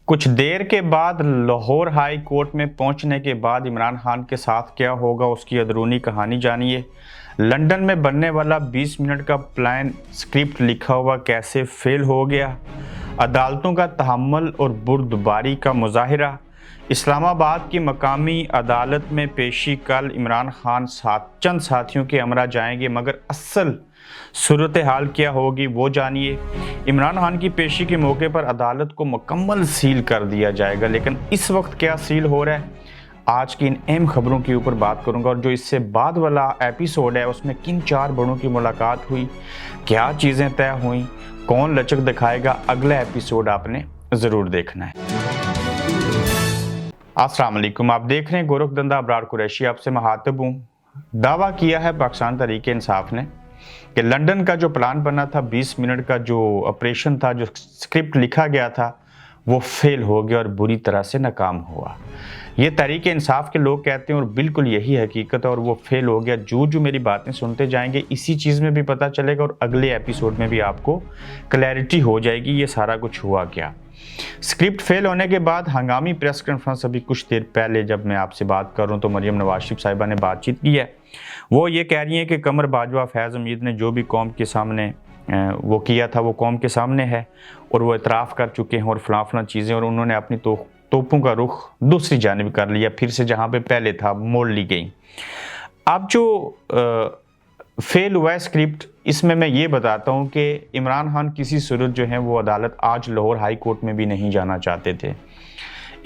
कुछ देर के बाद लाहौर हाई कोर्ट में पहुंचने के बाद इमरान खान के साथ क्या होगा उसकी अंदरूनी कहानी जानिए। लंदन में बनने वाला 20 मिनट का प्लान स्क्रिप्ट लिखा हुआ कैसे फेल हो गया, अदालतों का तहम्मुल और बुर्दबारी का मुजाहिरा, इस्लामाबाद की मकामी अदालत में पेशी कल इमरान खान चंद साथियों के हमरा जाएंगे, मगर असल सूरत हाल क्या होगी वो जानिए। इमरान खान की पेशी के मौके पर अदालत को मुकम्मल सील कर दिया जाएगा, लेकिन इस वक्त क्या सील हो रहा है, आज की इन अहम खबरों के ऊपर बात करूंगा। और जो इससे बाद वाला एपिसोड है उसमें किन 4 बड़ों की मुलाकात हुई, क्या चीज़ें तय हुई, कौन लचक दिखाएगा, अगला एपिसोड आपने ज़रूर देखना है। अस्सलाम वालेकुम, आप देख रहे हैं गोरखधंधा अबरार कुरैशी, आपसे मुखातिब हूँ। दावा किया है पाकिस्तान तहरीक इंसाफ ने कि लंदन का जो प्लान बना था, 20 मिनट का जो ऑपरेशन था, जो स्क्रिप्ट लिखा गया था, वो फेल हो गया और बुरी तरह से नाकाम हुआ। ये तहरीक इंसाफ के लोग कहते हैं और बिल्कुल यही हकीकत है, और वो फेल हो गया। जो मेरी बातें सुनते जाएंगे इसी चीज़ में भी पता चलेगा और अगले एपिसोड में भी आपको क्लैरिटी हो जाएगी ये सारा कुछ हुआ क्या। स्क्रिप्ट फेल होने के बाद हंगामी प्रेस कॉन्फ्रेंस, अभी कुछ देर पहले जब मैं आपसे बात कर रहा हूँ तो मरियम नवाज शरीफ साहिबा ने बातचीत की है। वो ये कह रही हैं कि कमर बाजवा फैज़ हमीद ने जो भी कौम के सामने वो किया था वो कौम के सामने है और वो इतराफ़ कर चुके हैं और फलां चीज़ें, और उन्होंने अपनी तोपों का रुख दूसरी जानिब कर लिया, फिर से जहाँ पे पहले था मोड़ ली गई। अब जो फेल हुआ है स्क्रिप्ट, इसमें मैं ये बताता हूँ कि इमरान खान किसी सूरत जो है वो अदालत आज लाहौर हाई कोर्ट में भी नहीं जाना चाहते थे।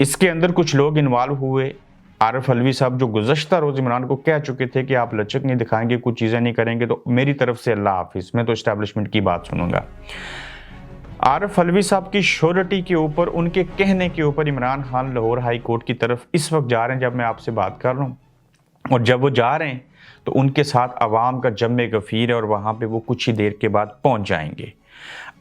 इसके अंदर कुछ लोग इन्वॉल्व हुए। आरिफ अलवी साहब जो गुज़श्ता रोज़ इमरान को कह चुके थे कि आप लचक नहीं दिखाएंगे, कुछ चीज़ें नहीं करेंगे तो मेरी तरफ से अल्लाह हाफिज़, मैं तो इस्टेब्लिशमेंट की बात सुनूंगा। आरिफ अलवी साहब की श्योरिटी के ऊपर, उनके कहने के ऊपर इमरान खान लाहौर हाई कोर्ट की तरफ इस वक्त जा रहे हैं जब मैं आपसे बात कर रहा हूँ। और जब वो जा रहे हैं तो उनके साथ अवाम का जम्मे गफ़ीर है और वहाँ पे वो कुछ ही देर के बाद पहुँच जाएंगे।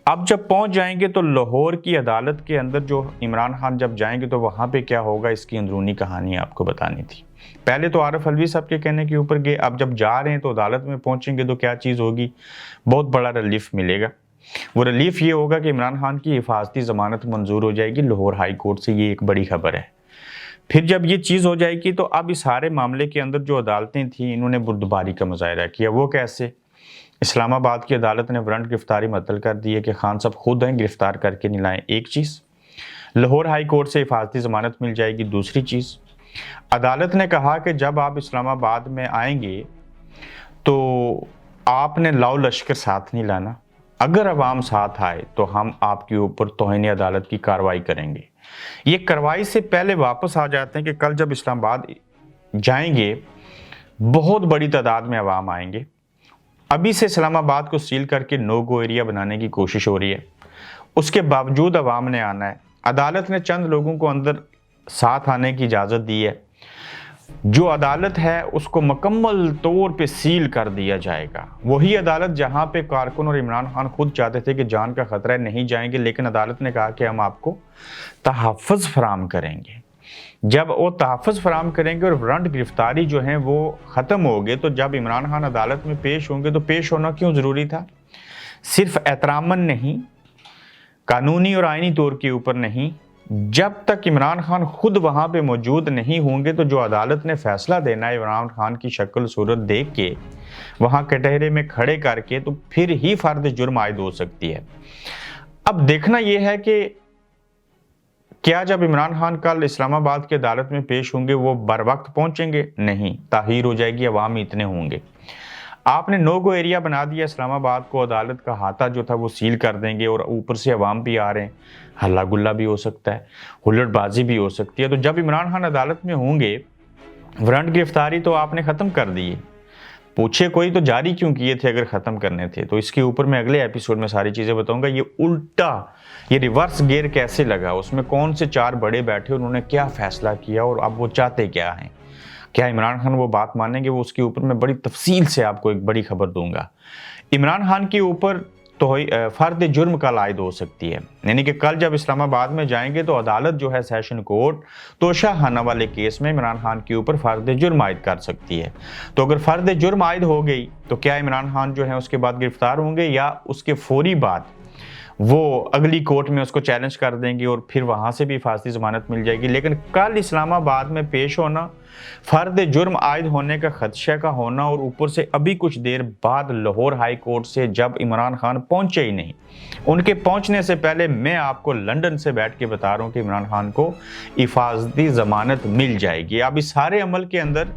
अब जब पहुँच जाएंगे तो लाहौर की अदालत के अंदर जो इमरान खान जब जाएंगे तो वहाँ पे क्या होगा, इसकी अंदरूनी कहानी आपको बतानी थी। पहले तो आरिफ अलवी साहब के कहने के ऊपर गए, अब जब जा रहे हैं तो अदालत में पहुँचेंगे तो क्या चीज़ होगी, बहुत बड़ा रिलीफ मिलेगा। वो रिलीफ ये होगा कि इमरान खान की हिफाजती ज़मानत मंजूर हो जाएगी लाहौर हाई कोर्ट से, ये एक बड़ी खबर है। फिर जब ये चीज़ हो जाएगी तो अब इस सारे मामले के अंदर जो अदालतें थीं इन्होंने बुर्दबारी का मुजाहिरा किया। वो कैसे? इस्लामाबाद की अदालत ने वारंट गिरफ्तारी मुअत्तल कर दी है कि खान साहब खुद हैं, गिरफ्तार करके नहीं लाएं, एक चीज़। लाहौर हाई कोर्ट से हिफाजती ज़मानत मिल जाएगी, दूसरी चीज़। अदालत ने कहा कि जब आप इस्लामाबाद में आएंगे तो आपने लाओ लश्कर साथ नहीं लाना, अगर अवाम साथ आए तो हम आपके ऊपर तौहीन अदालत की कार्रवाई करेंगे। ये कार्रवाई से पहले वापस आ जाते हैं कि कल जब इस्लामाबाद जाएंगे बहुत बड़ी तादाद में अवाम आएंगे। अभी से इस्लामाबाद को सील करके नो गो एरिया बनाने की कोशिश हो रही है, उसके बावजूद अवाम ने आना है। अदालत ने चंद लोगों को अंदर साथ आने की इजाज़त दी है। जो अदालत है उसको मुकम्मल तौर पे सील कर दिया जाएगा। वही अदालत जहां पे कारकुन और इमरान खान खुद चाहते थे कि जान का खतरा है, नहीं जाएंगे, लेकिन अदालत ने कहा कि हम आपको तहफ़्फ़ुज़ फराम करेंगे। जब वो तहफ़्फ़ुज़ फराम करेंगे और वारंट गिरफ्तारी जो है वो ख़त्म हो गए तो जब इमरान खान अदालत में पेश होंगे तो पेश होना क्यों ज़रूरी था? सिर्फ एहतरामन नहीं, कानूनी और आइनी तौर के ऊपर नहीं, जब तक इमरान खान खुद वहाँ पे मौजूद नहीं होंगे तो जो अदालत ने फैसला देना है इमरान खान की शक्ल सूरत देख के, वहाँ कटहरे में खड़े करके, तो फिर ही फर्द जुर्म आयद हो सकती है। अब देखना यह है कि क्या जब इमरान खान कल इस्लामाबाद की अदालत में पेश होंगे वो बर वक्त पहुँचेंगे? नहीं, ताहीर हो जाएगी, अवाम इतने होंगे। आपने नो गो एरिया बना दिया इस्लामाबाद को, अदालत का हाथा जो था वो सील कर देंगे और ऊपर से अवाम भी आ रहे हैं, हल्ला गुल्ला भी हो सकता है, हुल्लड़बाजी भी हो सकती है। तो जब इमरान खान अदालत में होंगे, वारंट गिरफ्तारी तो आपने ख़त्म कर दी है, पूछे कोई तो जारी क्यों किए थे अगर ख़त्म करने थे? तो इसके ऊपर मैं अगले एपिसोड में सारी चीज़ें बताऊंगा। ये उल्टा, ये रिवर्स गियर कैसे लगा, उसमें कौन से 4 बड़े बैठे, उन्होंने क्या फ़ैसला किया और अब वो चाहते क्या हैं, क्या इमरान खान वो बात मानेंगे, वो उसके ऊपर मैं बड़ी तफसील से आपको एक बड़ी खबर दूंगा। इमरान खान के ऊपर तो फ़र्द जुर्म कल आयद हो सकती है, यानी कि कल जब इस्लामाबाद में जाएंगे तो अदालत जो है सेशन कोर्ट तोशाखाना वाले केस में इमरान खान के ऊपर फ़र्द जुर्म आयद कर सकती है। तो अगर फ़र्द जुर्म आयद हो गई तो क्या इमरान खान जो है उसके बाद गिरफ्तार होंगे या उसके फौरी बाद वो अगली कोर्ट में उसको चैलेंज कर देंगे और फिर वहाँ से भी हिफाजती ज़मानत मिल जाएगी। लेकिन कल इस्लामाबाद में पेश होना, फ़र्द जुर्म आयद होने का खदशे का होना, और ऊपर से अभी कुछ देर बाद लाहौर हाई कोर्ट से जब इमरान खान पहुँचे ही नहीं, उनके पहुँचने से पहले मैं आपको लंदन से बैठ के बता रहा हूँ कि इमरान खान को हिफाजती ज़मानत मिल जाएगी। अब इस सारे अमल के अंदर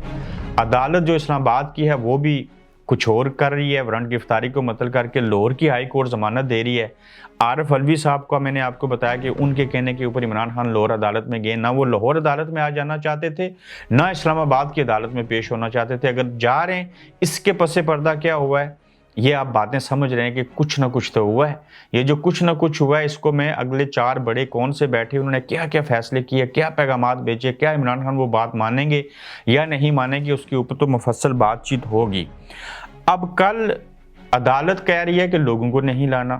अदालत जो इस्लामाबाद की है वो भी कुछ और कर रही है। वारंट गिरफ्तारी को मुअत्तल करके लाहौर की हाई कोर्ट जमानत दे रही है। आरिफ अलवी साहब का मैंने आपको बताया कि उनके कहने के ऊपर इमरान खान लाहौर अदालत में गए, ना वो लाहौर अदालत में आ जाना चाहते थे, ना इस्लामाबाद की अदालत में पेश होना चाहते थे। अगर जा रहे हैं, इसके पसे पर्दा क्या हुआ है, ये आप बातें समझ रहे हैं कि कुछ ना कुछ तो हुआ है। ये जो कुछ ना कुछ हुआ है, इसको मैं अगले 4 बड़े कौन से बैठे, उन्होंने क्या क्या फैसले किए, क्या पैगामात भेजे, क्या इमरान खान वो बात मानेंगे या नहीं मानेंगे, उसके ऊपर तो मुफस्सल बातचीत होगी। अब कल अदालत कह रही है कि लोगों को नहीं लाना।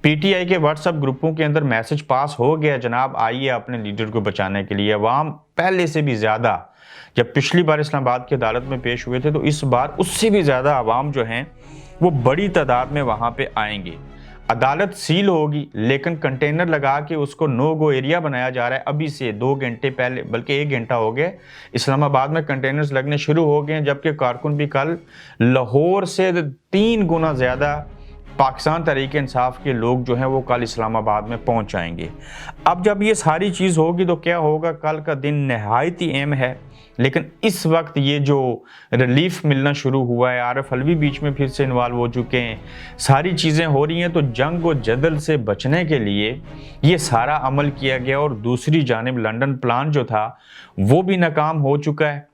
पीटीआई के व्हाट्सएप ग्रुपों के अंदर मैसेज पास हो गया, जनाब आइए अपने लीडर को बचाने के लिए। अवाम पहले से भी ज़्यादा, जब पिछली बार इस्लामाबाद की अदालत में पेश हुए थे तो इस बार उससे भी ज़्यादा अवाम जो हैं वो बड़ी तादाद में वहाँ पे आएंगे। अदालत सील होगी, लेकिन कंटेनर लगा के उसको नो गो एरिया बनाया जा रहा है। अभी से 2 घंटे पहले, बल्कि 1 घंटा हो गया, इस्लामाबाद में कंटेनर्स लगने शुरू हो गए हैं। जबकि कारकुन भी कल लाहौर से 3 गुना ज़्यादा पाकिस्तान तहरीक इंसाफ के लोग जो हैं वो कल इस्लामाबाद में पहुंच जाएंगे। अब जब ये सारी चीज़ होगी तो क्या होगा, कल का दिन नहायत ही अहम है। लेकिन इस वक्त ये जो रिलीफ मिलना शुरू हुआ है, आरिफ अलवी बीच में फिर से इन्वॉल्व हो चुके हैं, सारी चीज़ें हो रही हैं, तो जंग व जदल से बचने के लिए ये सारा अमल किया गया। और दूसरी जानिब लंदन प्लान जो था वो भी नाकाम हो चुका है,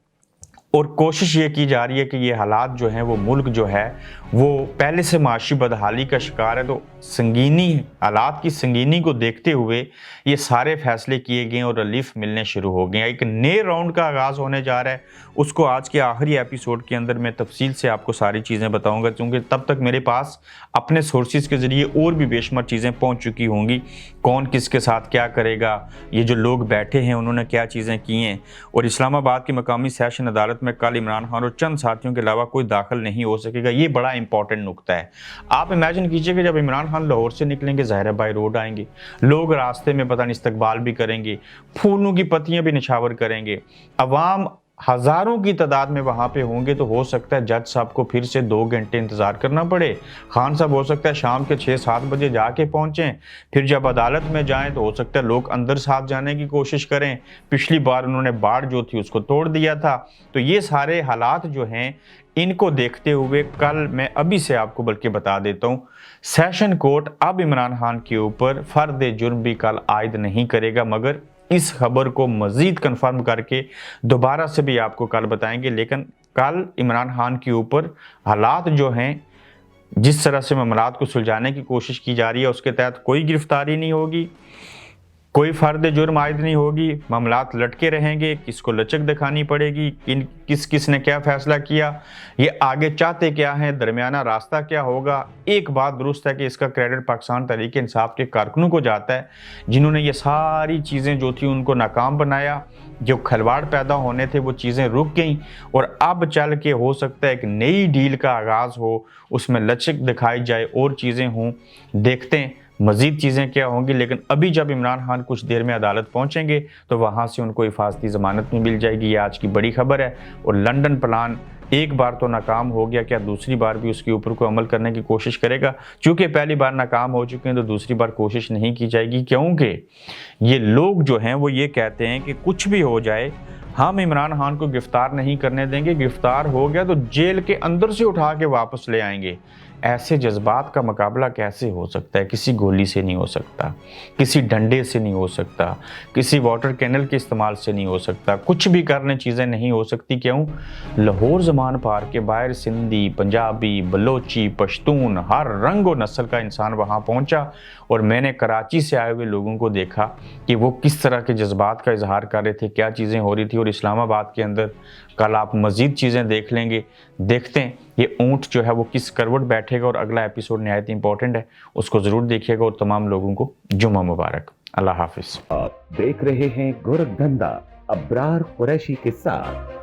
और कोशिश ये की जा रही है कि ये हालात जो हैं वो मुल्क जो है वो पहले से माशी बदहाली का शिकार है। तो संगीनी हालात की संगीनी को देखते हुए ये सारे फैसले किए गए और रिलीफ मिलने शुरू हो गए। एक नए राउंड का आगाज़ होने जा रहा है, उसको आज के आखिरी एपिसोड के अंदर मैं तफसील से आपको सारी चीज़ें बताऊंगा, क्योंकि तब तक मेरे पास अपने सोर्सेज के ज़रिए और भी बेशुमार चीज़ें पहुँच चुकी होंगी। कौन किसके साथ क्या करेगा, ये जो लोग बैठे हैं उन्होंने क्या चीज़ें की हैं, और इस्लामाबाद की मकामी सेशन अदालत में कल इमरान खान और चंद साथियों के अलावा कोई दाखिल नहीं हो सकेगा। ये बड़ा इंपॉर्टेंट नुकता है। आप इमेजिन कीजिए कि जब इमरान खान लाहौर से निकलेंगे, ज़ाहिर बाई रोड आएंगे, लोग रास्ते में पता नहीं इस्तकबाल भी करेंगे, फूलों की पत्तियां भी निछावर करेंगे, अवाम हज़ारों की तादाद में वहाँ पे होंगे। तो हो सकता है जज साहब को फिर से 2 घंटे इंतज़ार करना पड़े। खान साहब हो सकता है शाम के 6-7 बजे जाके पहुँचें, फिर जब अदालत में जाएं तो हो सकता है लोग अंदर साथ जाने की कोशिश करें। पिछली बार उन्होंने बाड़ जो थी उसको तोड़ दिया था। तो ये सारे हालात जो हैं, इनको देखते हुए कल मैं अभी से आपको बल्कि बता देता हूँ, सेशन कोर्ट अब इमरान खान के ऊपर फ़र्द जुर्म भी कल आयद नहीं करेगा, मगर इस खबर को मज़ीद कंफर्म करके दोबारा से भी आपको कल बताएंगे। लेकिन कल इमरान खान के ऊपर हालात जो हैं, जिस तरह से मामलात को सुलझाने की कोशिश की जा रही है, उसके तहत कोई गिरफ्तारी नहीं होगी, कोई फ़र्द जुर्म आयद नहीं होगी, मामलात लटके रहेंगे, किसको लचक दिखानी पड़ेगी, किस ने क्या फ़ैसला किया, ये आगे चाहते क्या हैं, दरमियाना रास्ता क्या होगा। एक बात दुरुस्त है कि इसका क्रेडिट पाकिस्तान तहरीक इंसाफ के कारकुनों को जाता है, जिन्होंने ये सारी चीज़ें जो थी उनको नाकाम बनाया। जो खलवाड़ पैदा होने थे वो चीज़ें रुक गईं, और अब चल के हो सकता है एक नई डील का आगाज़ हो, उसमें लचक दिखाई जाए और चीज़ें हों। देखते हैं मज़ीद चीज़ें क्या होंगी। लेकिन अभी जब इमरान खान कुछ देर में अदालत पहुंचेंगे तो वहां से उनको हिफाजती ज़मानत में मिल जाएगी। ये आज की बड़ी खबर है। और लंदन प्लान एक बार तो नाकाम हो गया, क्या दूसरी बार भी उसके ऊपर को अमल करने की कोशिश करेगा? चूँकि पहली बार नाकाम हो चुके हैं तो दूसरी बार कोशिश नहीं की जाएगी, क्योंकि ये लोग जो हैं वो ये कहते हैं कि कुछ भी हो जाए हम इमरान खान को गिरफ्तार नहीं करने देंगे, गिरफ्तार हो गया तो जेल के अंदर से उठा के वापस ले आएंगे। ऐसे जज्बात का मुकाबला कैसे हो सकता है? किसी गोली से नहीं हो सकता, किसी डंडे से नहीं हो सकता, किसी वाटर कैनल के इस्तेमाल से नहीं हो सकता, कुछ भी करने चीज़ें नहीं हो सकती। क्यों? लाहौर ज़मान पार के बाहर सिंधी, पंजाबी, बलोची, पश्तून, हर रंग और नस्ल का इंसान वहाँ पहुँचा, और मैंने कराची से आए हुए लोगों को देखा कि वो किस तरह के जज्बात का इजहार कर रहे थे, क्या चीज़ें हो रही थी। और इस्लामाबाद के अंदर कल आप मज़ीद चीज़ें देख लेंगे। देखते हैं ये ऊँट जो है वो किस करवट बैठेगा, और अगला एपिसोड नहायत इंपॉर्टेंट है, उसको ज़रूर देखिएगा। और तमाम लोगों को जुम्मा मुबारक। अल्लाह हाफिज़। आप देख रहे हैं गोरखधंधा अब्रार कुरैशी के साथ।